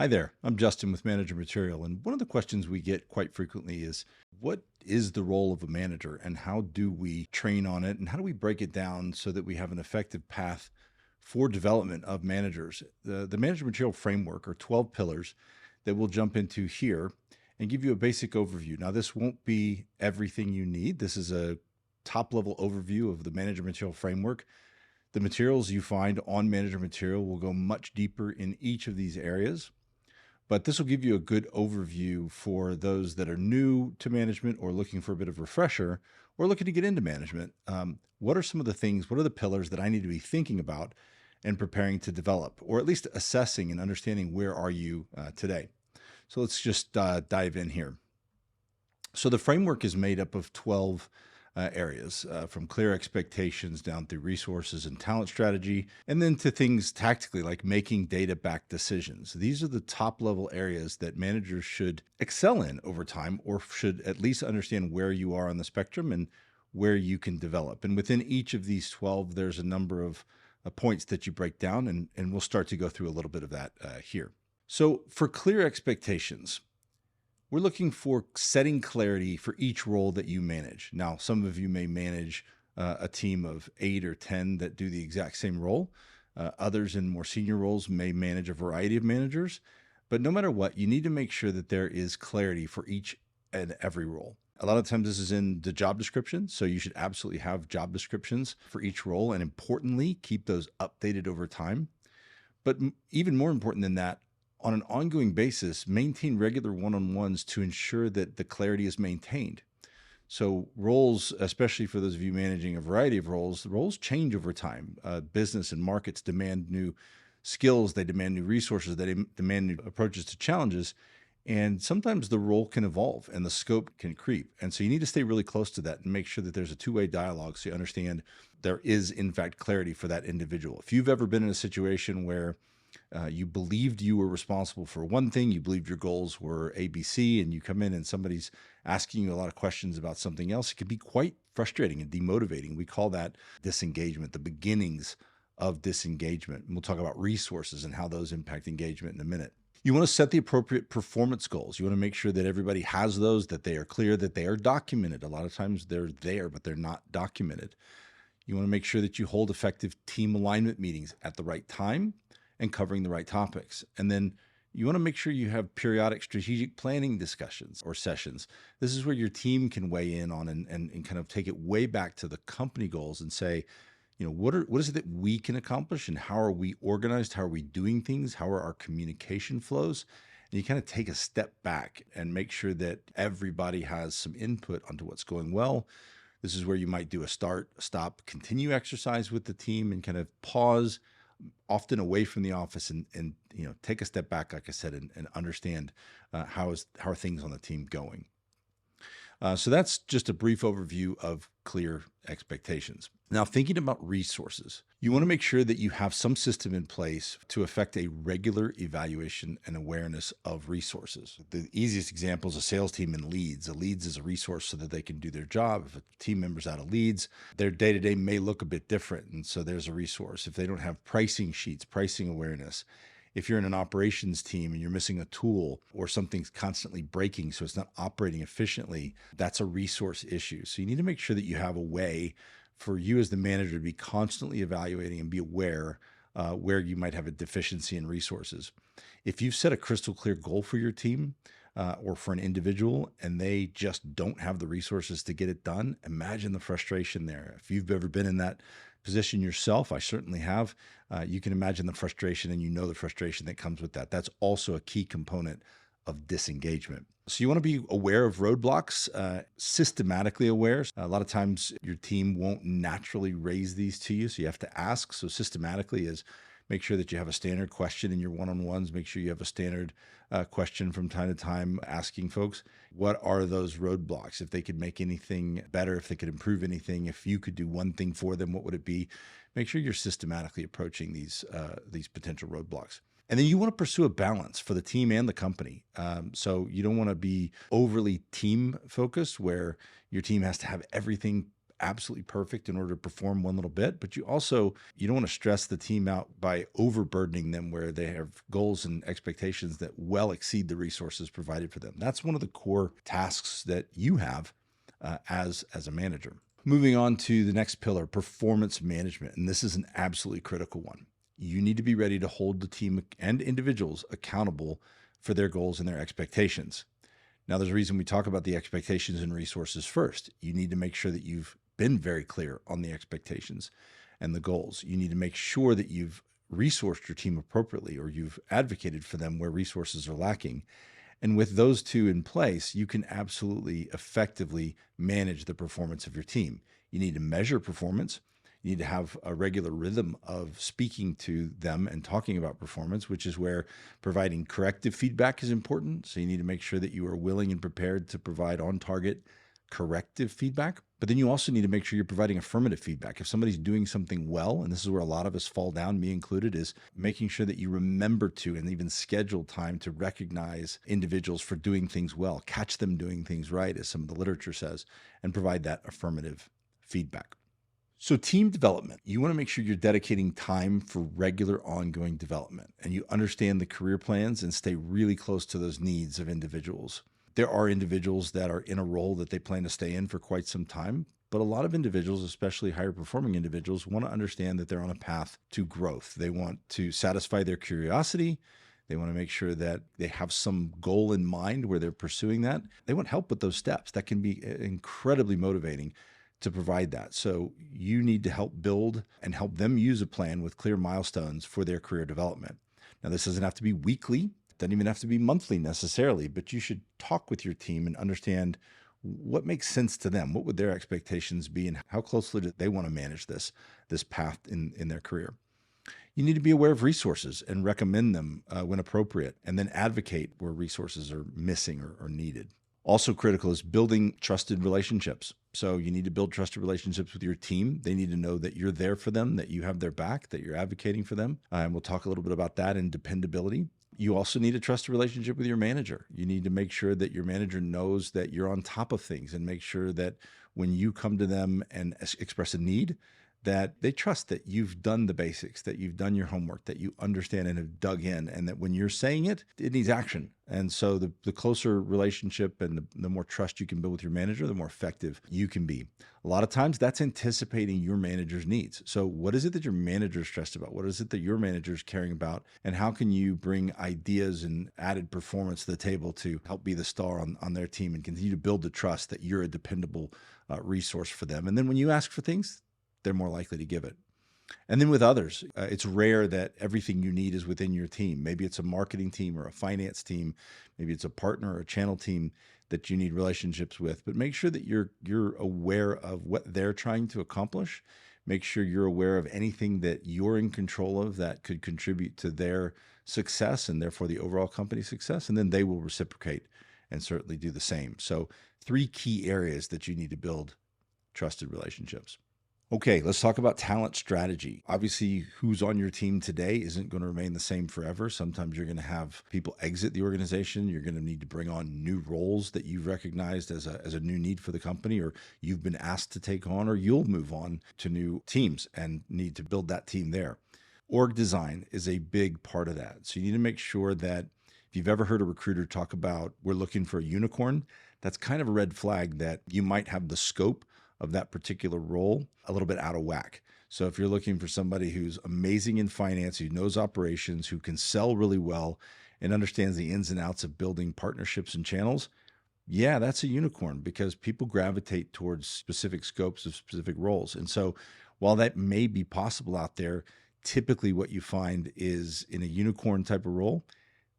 Hi there, I'm Justin with Manager Material, and one of the questions we get quite frequently is what is the role of a manager and how do we train on it and how do we break it down so that we have an effective path for development of managers? The Manager Material framework are 12 pillars that we'll jump into here and give you a basic overview. Now, this won't be everything you need. This is a top level overview of the Manager Material framework. The materials you find on Manager Material will go much deeper in each of these areas. But this will give you a good overview for those that are new to management or looking for a bit of refresher or looking to get into management. What are some of the things, what are the pillars that I need to be thinking about and preparing to develop, or at least assessing and understanding where are you today? So let's just dive in here. So the framework is made up of 12 areas, from clear expectations down through resources and talent strategy, and then to things tactically like making data backed decisions. These are the top level areas that managers should excel in over time, or should at least understand where you are on the spectrum and where you can develop. And within each of these 12, there's a number of points that you break down, and we'll start to go through a little bit of that here. So, for clear expectations, we're looking for setting clarity for each role that you manage. Now, some of you may manage a team of 8 or 10 that do the exact same role. Others in more senior roles may manage a variety of managers. But no matter what, you need to make sure that there is clarity for each and every role. A lot of times this is in the job description, so you should absolutely have job descriptions for each role, and importantly, keep those updated over time. But even more important than that, on an ongoing basis, maintain regular one-on-ones to ensure that the clarity is maintained. So roles, especially for those of you managing a variety of roles, the roles change over time. Business and markets demand new skills, they demand new resources, they demand new approaches to challenges. And sometimes the role can evolve and the scope can creep. And so you need to stay really close to that and make sure that there's a two-way dialogue so you understand there is, in fact, clarity for that individual. If you've ever been in a situation where you believed you were responsible for one thing, you believed your goals were ABC, and you come in and somebody's asking you a lot of questions about something else, it can be quite frustrating and demotivating. We call that disengagement, the beginnings of disengagement. And we'll talk about resources and how those impact engagement in a minute. You want to set the appropriate performance goals. You want to make sure that everybody has those, that they are clear, that they are documented. A lot of times they're there, but they're not documented. You want to make sure that you hold effective team alignment meetings at the right time and covering the right topics. And then you want to make sure you have periodic strategic planning discussions or sessions. This is where your team can weigh in on and kind of take it way back to the company goals and say, what is it that we can accomplish and how are we organized? How are we doing things? How are our communication flows? And you kind of take a step back and make sure that everybody has some input onto what's going well. This is where you might do a start, stop, continue exercise with the team and kind of pause, often away from the office and take a step back, like I said, and understand how are things on the team going. So that's just a brief overview of clear expectations. Now, thinking about resources, you want to make sure that you have some system in place to affect a regular evaluation and awareness of resources. The easiest example is a sales team in leads. A leads is a resource so that they can do their job. If a team member's out of leads, their day-to-day may look a bit different. And so there's a resource. If they don't have pricing sheets, pricing awareness, if you're in an operations team and you're missing a tool or something's constantly breaking, so it's not operating efficiently, that's a resource issue. So you need to make sure that you have a way for you as the manager to be constantly evaluating and be aware where you might have a deficiency in resources. If you've set a crystal clear goal for your team or for an individual and they just don't have the resources to get it done, imagine the frustration there. If you've ever been in that position yourself, I certainly have, you can imagine the frustration and the frustration that comes with that. That's also a key component of disengagement. So you want to be aware of roadblocks, systematically aware. A lot of times your team won't naturally raise these to you, so you have to ask. So systematically is make sure that you have a standard question in your one-on-ones. Make sure you have a standard question from time to time asking folks, what are those roadblocks? If they could make anything better, if they could improve anything, if you could do one thing for them, what would it be? Make sure you're systematically approaching these potential roadblocks. And then you want to pursue a balance for the team and the company. So you don't want to be overly team focused where your team has to have everything absolutely perfect in order to perform one little bit, but you don't want to stress the team out by overburdening them where they have goals and expectations that well exceed the resources provided for them. That's one of the core tasks that you have as a manager. Moving on to the next pillar, performance management, and this is an absolutely critical one. You need to be ready to hold the team and individuals accountable for their goals and their expectations. Now, there's a reason we talk about the expectations and resources first. You need to make sure that you've been very clear on the expectations and the goals. You need to make sure that you've resourced your team appropriately, or you've advocated for them where resources are lacking. And with those two in place, you can absolutely effectively manage the performance of your team. You need to measure performance. You need to have a regular rhythm of speaking to them and talking about performance, which is where providing corrective feedback is important. So you need to make sure that you are willing and prepared to provide on target corrective feedback. But then you also need to make sure you're providing affirmative feedback. If somebody's doing something well, and this is where a lot of us fall down, me included, is making sure that you remember to and even schedule time to recognize individuals for doing things well, catch them doing things right, as some of the literature says, and provide that affirmative feedback. So, team development, you want to make sure you're dedicating time for regular ongoing development, and you understand the career plans and stay really close to those needs of individuals. There are individuals that are in a role that they plan to stay in for quite some time, but a lot of individuals, especially higher performing individuals, want to understand that they're on a path to growth. They want to satisfy their curiosity. They want to make sure that they have some goal in mind where they're pursuing that. They want help with those steps. That can be incredibly motivating to provide that. So you need to help build and help them use a plan with clear milestones for their career development. Now, this doesn't have to be weekly, doesn't even have to be monthly necessarily, but you should talk with your team and understand what makes sense to them. What would their expectations be, and how closely do they want to manage this path in their career? You need to be aware of resources and recommend them when appropriate, and then advocate where resources are missing or needed. Also critical is building trusted relationships. So you need to build trusted relationships with your team. They need to know that you're there for them, that you have their back, that you're advocating for them. And we'll talk a little bit about that and dependability. You also need a trusted relationship with your manager. You need to make sure that your manager knows that you're on top of things, and make sure that when you come to them and express a need, that they trust that you've done the basics, that you've done your homework, that you understand and have dug in, and that when you're saying it, it needs action. And so the closer relationship and the more trust you can build with your manager, the more effective you can be. A lot of times that's anticipating your manager's needs. So what is it that your manager is stressed about? What is it that your manager is caring about? And how can you bring ideas and added performance to the table to help be the star on their team and continue to build the trust that you're a dependable resource for them? And then when you ask for things, they're more likely to give it. And then with others, it's rare that everything you need is within your team. Maybe it's a marketing team or a finance team. Maybe it's a partner or a channel team that you need relationships with. But make sure that you're aware of what they're trying to accomplish. Make sure you're aware of anything that you're in control of that could contribute to their success and therefore the overall company success. And then they will reciprocate and certainly do the same. So 3 key areas that you need to build trusted relationships. Okay, let's talk about talent strategy. Obviously, who's on your team today isn't going to remain the same forever. Sometimes you're going to have people exit the organization. You're going to need to bring on new roles that you've recognized as a new need for the company, or you've been asked to take on, or you'll move on to new teams and need to build that team there. Org design is a big part of that. So you need to make sure that if you've ever heard a recruiter talk about we're looking for a unicorn, that's kind of a red flag that you might have the scope of that particular role a little bit out of whack. So if you're looking for somebody who's amazing in finance, who knows operations, who can sell really well, and understands the ins and outs of building partnerships and channels, yeah, that's a unicorn, because people gravitate towards specific scopes of specific roles. And so while that may be possible out there, typically what you find is in a unicorn type of role,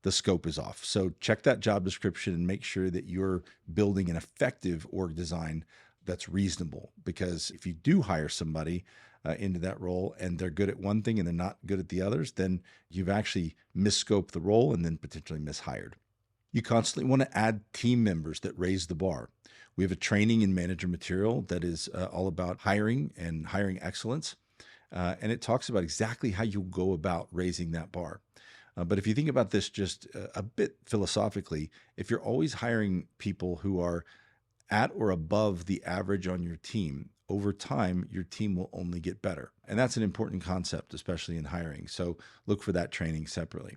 the scope is off. So check that job description and make sure that you're building an effective org design that's reasonable. Because if you do hire somebody into that role and they're good at one thing and they're not good at the others, then you've actually misscoped the role and then potentially mishired. You constantly want to add team members that raise the bar. We have a training and manager material that is all about hiring and hiring excellence. And it talks about exactly how you'll go about raising that bar. But if you think about this just a bit philosophically, if you're always hiring people who are at or above the average on your team, over time, your team will only get better. And that's an important concept, especially in hiring. So look for that training separately.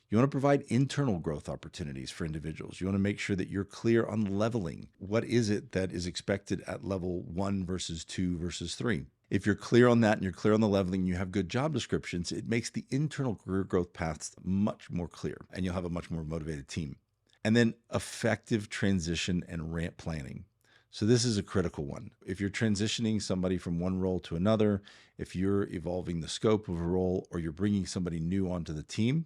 You want to provide internal growth opportunities for individuals. You want to make sure that you're clear on leveling. What is it that is expected at level 1 versus 2 versus 3? If you're clear on that and you're clear on the leveling, you have good job descriptions, it makes the internal career growth paths much more clear and you'll have a much more motivated team. And then effective transition and ramp planning. So this is a critical one. If you're transitioning somebody from one role to another, if you're evolving the scope of a role, or you're bringing somebody new onto the team,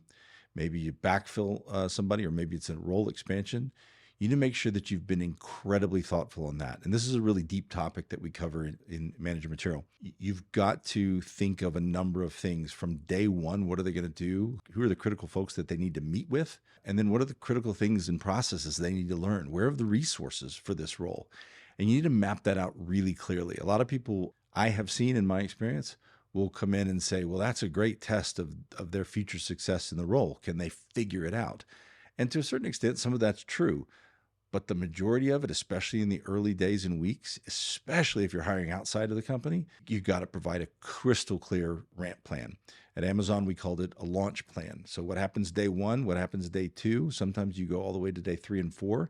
maybe you backfill somebody, or maybe it's a role expansion, you need to make sure that you've been incredibly thoughtful on that. And this is a really deep topic that we cover in manager material. You've got to think of a number of things from day one. What are they going to do? Who are the critical folks that they need to meet with? And then what are the critical things and processes they need to learn? Where are the resources for this role? And you need to map that out really clearly. A lot of people I have seen in my experience will come in and say, well, that's a great test of their future success in the role. Can they figure it out? And to a certain extent, some of that's true. But the majority of it, especially in the early days and weeks, especially if you're hiring outside of the company, you've got to provide a crystal clear ramp plan. At Amazon, we called it a launch plan. So what happens day 1? What happens day 2? Sometimes you go all the way to day 3 and 4.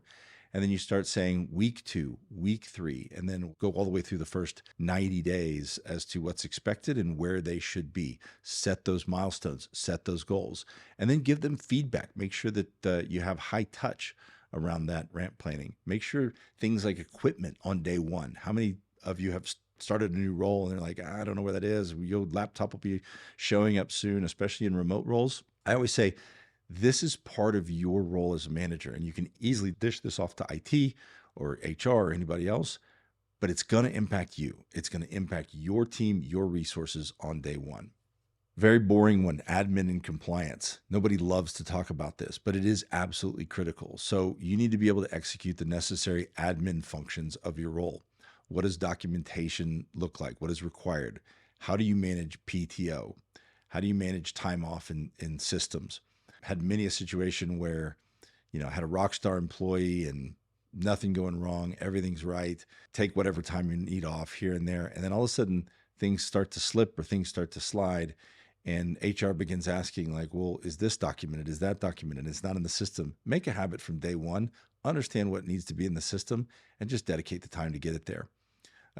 And then you start saying week 2, week 3, and then go all the way through the first 90 days as to what's expected and where they should be. Set those milestones, set those goals, and then give them feedback. Make sure that you have high touch around that ramp planning. Make sure things like equipment on day 1. How many of you have started a new role and they're like, I don't know where that is. Your laptop will be showing up soon, especially in remote roles. I always say, this is part of your role as a manager, and you can easily dish this off to IT or HR or anybody else, but it's going to impact you. It's going to impact your team, your resources on day 1. Very boring one, admin and compliance. Nobody loves to talk about this, but it is absolutely critical. So you need to be able to execute the necessary admin functions of your role. What does documentation look like? What is required? How do you manage PTO? How do you manage time off in systems? Had many a situation where, I had a rock star employee and nothing going wrong, everything's right, take whatever time you need off here and there. And then all of a sudden things start to slip or things start to slide. And HR begins asking like, well, is this documented? Is that documented? It's not in the system. Make a habit from day 1, understand what needs to be in the system, and just dedicate the time to get it there.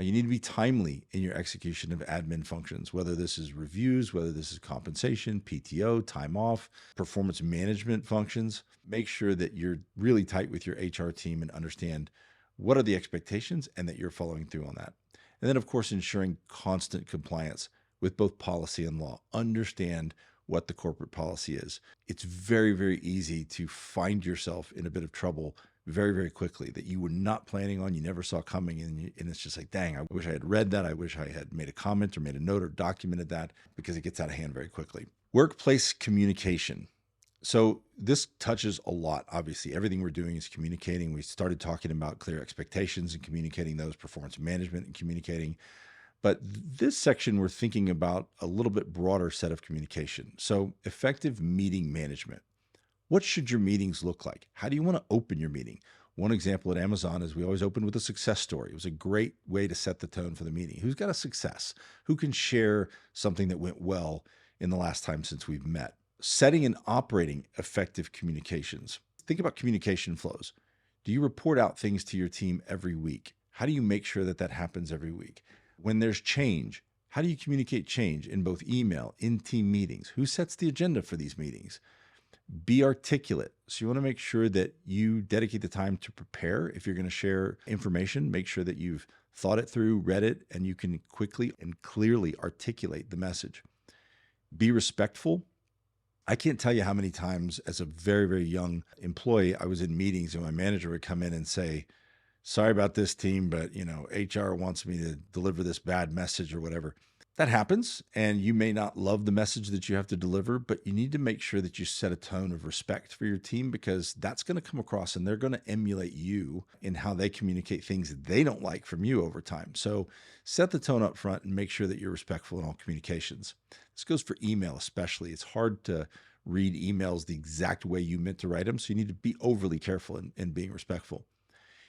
You need to be timely in your execution of admin functions, whether this is reviews, whether this is compensation, PTO, time off, performance management functions. Make sure that you're really tight with your HR team and understand what are the expectations and that you're following through on that. And then, of course, ensuring constant compliance with both policy and law. Understand what the corporate policy is. It's very, very easy to find yourself in a bit of trouble very, very quickly that you were not planning on, you never saw coming. And it's just like, dang, I wish I had read that. I wish I had made a comment or made a note or documented that, because it gets out of hand very quickly. Workplace communication. So this touches a lot. Obviously, everything we're doing is communicating. We started talking about clear expectations and communicating those, performance management and communicating. But this section, we're thinking about a little bit broader set of communication. So effective meeting management. What should your meetings look like? How do you want to open your meeting? One example at Amazon is we always open with a success story. It was a great way to set the tone for the meeting. Who's got a success? Who can share something that went well in the last time since we've met? Setting and operating effective communications. Think about communication flows. Do you report out things to your team every week? How do you make sure that that happens every week? When there's change, how do you communicate change in both email, in team meetings? Who sets the agenda for these meetings? Be articulate. So you want to make sure that you dedicate the time to prepare. If you're going to share information, make sure that you've thought it through, read it, and you can quickly and clearly articulate the message. Be respectful. I can't tell you how many times as a very, very young employee, I was in meetings and my manager would come in and say, sorry about this, team, but HR wants me to deliver this bad message or whatever. That happens, and you may not love the message that you have to deliver, but you need to make sure that you set a tone of respect for your team, because that's going to come across and they're going to emulate you in how they communicate things that they don't like from you over time. So set the tone up front and make sure that you're respectful in all communications. This goes for email especially. It's hard to read emails the exact way you meant to write them, so you need to be overly careful in being respectful.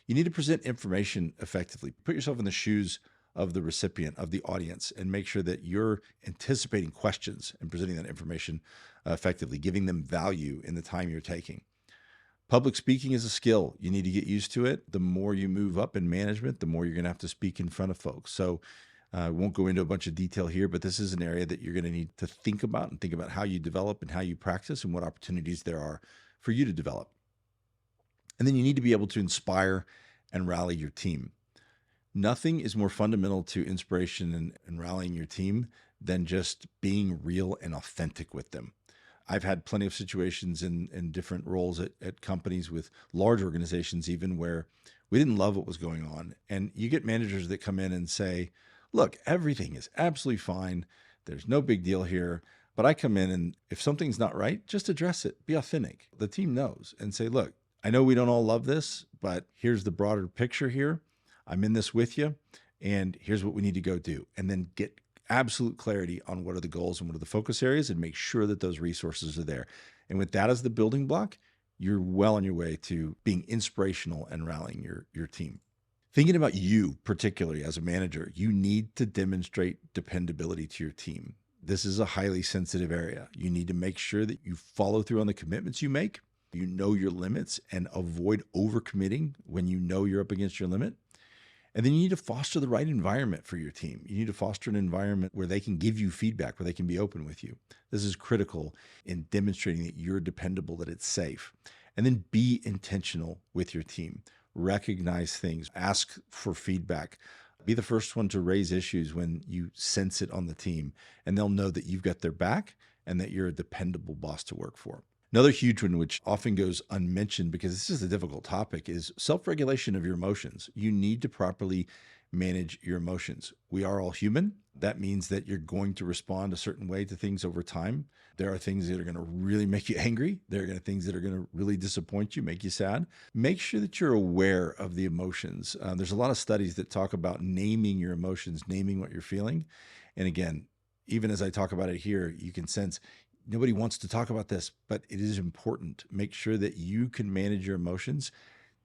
You need to present information effectively. Put yourself in the shoes of the recipient, of the audience, and make sure that you're anticipating questions and presenting that information effectively, giving them value in the time you're taking. Public speaking is a skill. You need to get used to it. The more you move up in management, the more you're going to have to speak in front of folks. So I won't go into a bunch of detail here, but this is an area that you're going to need to think about and think about how you develop and how you practice and what opportunities there are for you to develop. And then you need to be able to inspire and rally your team. Nothing is more fundamental to inspiration and rallying your team than just being real and authentic with them. I've had plenty of situations in different roles at companies with large organizations, even where we didn't love what was going on. And you get managers that come in and say, look, everything is absolutely fine. There's no big deal here. But I come in and if something's not right, just address it. Be authentic. The team knows and say, look, I know we don't all love this, but here's the broader picture here. I'm in this with you. And here's what we need to go do. And then get absolute clarity on what are the goals and what are the focus areas and make sure that those resources are there. And with that as the building block, you're well on your way to being inspirational and rallying your team. Thinking about you, particularly as a manager, you need to demonstrate dependability to your team. This is a highly sensitive area. You need to make sure that you follow through on the commitments you make, you know your limits, and avoid overcommitting when you know you're up against your limit. And then you need to foster the right environment for your team. You need to foster an environment where they can give you feedback, where they can be open with you. This is critical in demonstrating that you're dependable, that it's safe. And then be intentional with your team. Recognize things, ask for feedback. Be the first one to raise issues when you sense it on the team, and they'll know that you've got their back and that you're a dependable boss to work for. Another huge one, which often goes unmentioned because this is a difficult topic, is self-regulation of your emotions. You need to properly manage your emotions. We are all human. That means that you're going to respond a certain way to things over time. There are things that are going to really make you angry. There are going to things that are going to really disappoint you, make you sad. Make sure that you're aware of the emotions. There's a lot of studies that talk about naming your emotions, naming what you're feeling. And again, even as I talk about it here, you can sense nobody wants to talk about this, but it is important. Make sure that you can manage your emotions.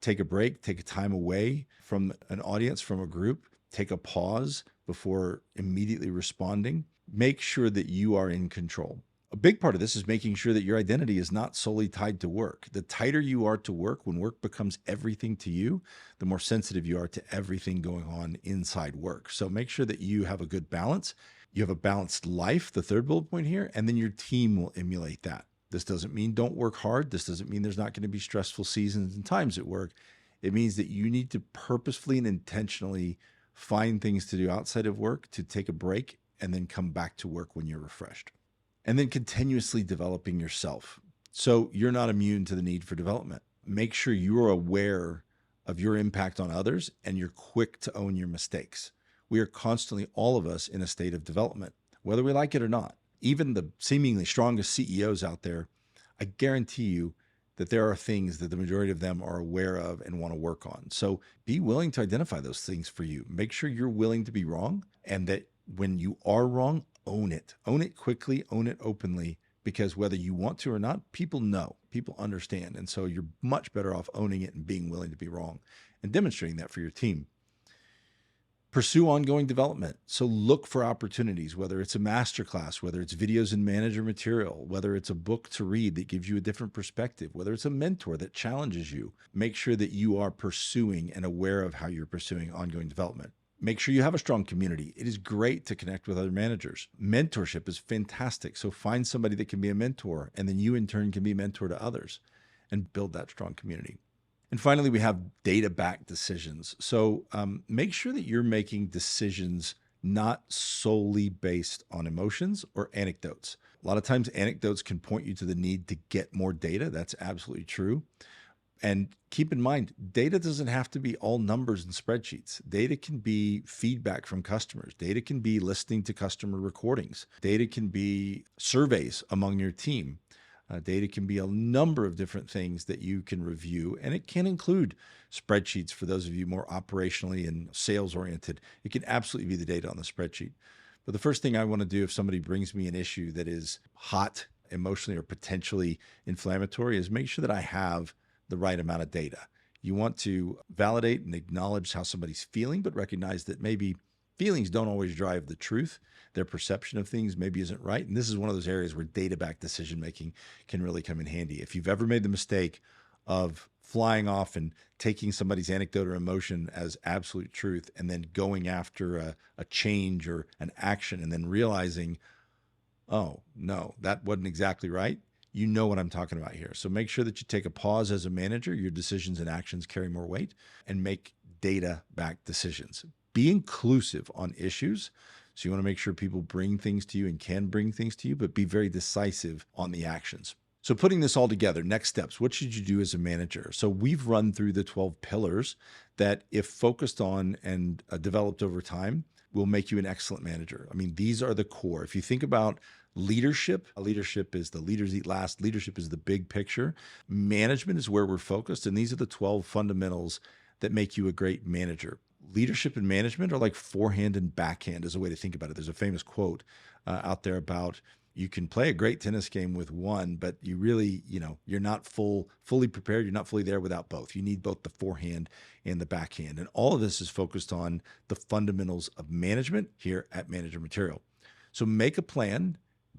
Take a break, take a time away from an audience, from a group, take a pause before immediately responding. Make sure that you are in control. A big part of this is making sure that your identity is not solely tied to work. The tighter you are to work, when work becomes everything to you, the more sensitive you are to everything going on inside work. So make sure that you have a good balance. You have a balanced life, the third bullet point here, and then your team will emulate that. This doesn't mean don't work hard. This doesn't mean there's not going to be stressful seasons and times at work. It means that you need to purposefully and intentionally find things to do outside of work, to take a break, and then come back to work when you're refreshed. And then continuously developing yourself. So you're not immune to the need for development. Make sure you're aware of your impact on others and you're quick to own your mistakes. We are constantly, all of us, in a state of development, whether we like it or not. Even the seemingly strongest CEOs out there, I guarantee you that there are things that the majority of them are aware of and want to work on. So be willing to identify those things for you. Make sure you're willing to be wrong, and that when you are wrong, own it. Own it quickly, own it openly, because whether you want to or not, people know, people understand. And so you're much better off owning it and being willing to be wrong and demonstrating that for your team. Pursue ongoing development. So look for opportunities, whether it's a masterclass, whether it's videos and manager material, whether it's a book to read that gives you a different perspective, whether it's a mentor that challenges you. Make sure that you are pursuing and aware of how you're pursuing ongoing development. Make sure you have a strong community. It is great to connect with other managers. Mentorship is fantastic. So find somebody that can be a mentor, and then you in turn can be a mentor to others and build that strong community. And finally, we have data-backed decisions. So make sure that you're making decisions not solely based on emotions or anecdotes. A lot of times anecdotes can point you to the need to get more data. That's absolutely true. And keep in mind, data doesn't have to be all numbers and spreadsheets. Data can be feedback from customers. Data can be listening to customer recordings. Data can be surveys among your team. Data can be a number of different things that you can review, and it can include spreadsheets for those of you more operationally and sales oriented. It can absolutely be the data on the spreadsheet. But the first thing I want to do if somebody brings me an issue that is hot emotionally or potentially inflammatory is make sure that I have the right amount of data. You want to validate and acknowledge how somebody's feeling, but recognize that maybe Feelings don't always drive the truth. Their perception of things maybe isn't right. And this is one of those areas where data-backed decision making can really come in handy. If you've ever made the mistake of flying off and taking somebody's anecdote or emotion as absolute truth and then going after a change or an action and then realizing, oh, no, that wasn't exactly right. You know what I'm talking about here. So make sure that you take a pause as a manager. Your decisions and actions carry more weight, and make data-backed decisions. Be inclusive on issues. So you want to make sure people bring things to you and can bring things to you, but be very decisive on the actions. So putting this all together, next steps, what should you do as a manager? So we've run through the 12 pillars that, if focused on and developed over time, will make you an excellent manager. I mean, these are the core. If you think about leadership, leadership is the leaders eat last. Leadership is the big picture. Management is where we're focused. And these are the 12 fundamentals that make you a great manager. Leadership and management are like forehand and backhand, is a way to think about it. There's a famous quote out there about, you can play a great tennis game with one, but you really, you're not fully prepared. You're not fully there without both. You need both the forehand and the backhand. And all of this is focused on the fundamentals of management here at Manager Material. So make a plan,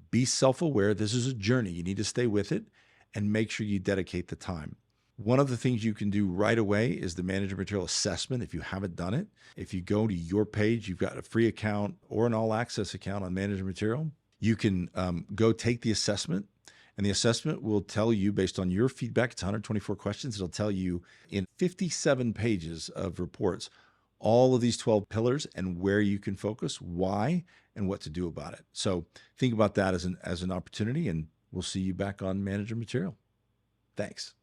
be self-aware. This is a journey. You need to stay with it and make sure you dedicate the time. One of the things you can do right away is the Manager Material assessment if you haven't done it. If you go to your page, you've got a free account or an all-access account on Manager Material. You can go take the assessment, and the assessment will tell you, based on your feedback, it's 124 questions. It'll tell you in 57 pages of reports, all of these 12 pillars and where you can focus, why, and what to do about it. So think about that as an opportunity, and we'll see you back on Manager Material. Thanks.